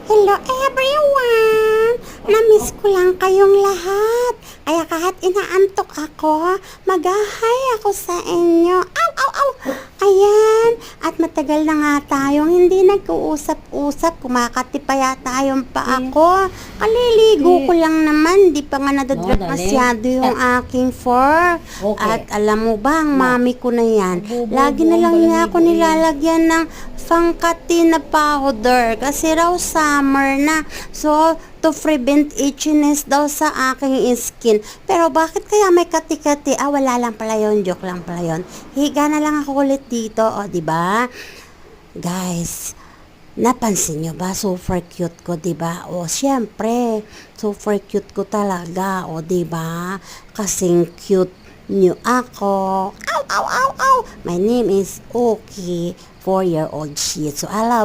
Hello everyone! Namiss ko lang kayong lahat. Kaya kahit inaantok ako, mag-hi ako sa inyo. Aw, aw, aw! Ayan, at matagal na nga tayong hindi nag-uusap-usap. Kumakati pa yata yung pa ako. Kaliligo ko lang naman, di pa nga nadadrop masyado yung aking fur. At alam mo ba, ang mami ko na yan, lagi na lang niya ako nilalagyan ng pangkati na powder kasi raw summer na. So, to prevent itchiness daw sa aking skin. Pero bakit kaya may kati-kati? Wala lang pala yun. Joke lang pala yun. Higa na lang ako ulit dito. O, diba? Guys, napansin nyo ba? Super cute ko, diba? O, syempre, super cute ko talaga. O, diba? Kasing cute nyo ako. Ow, ow, ow, ow! My name is Oki, 4-year-old Shih Tzu. I love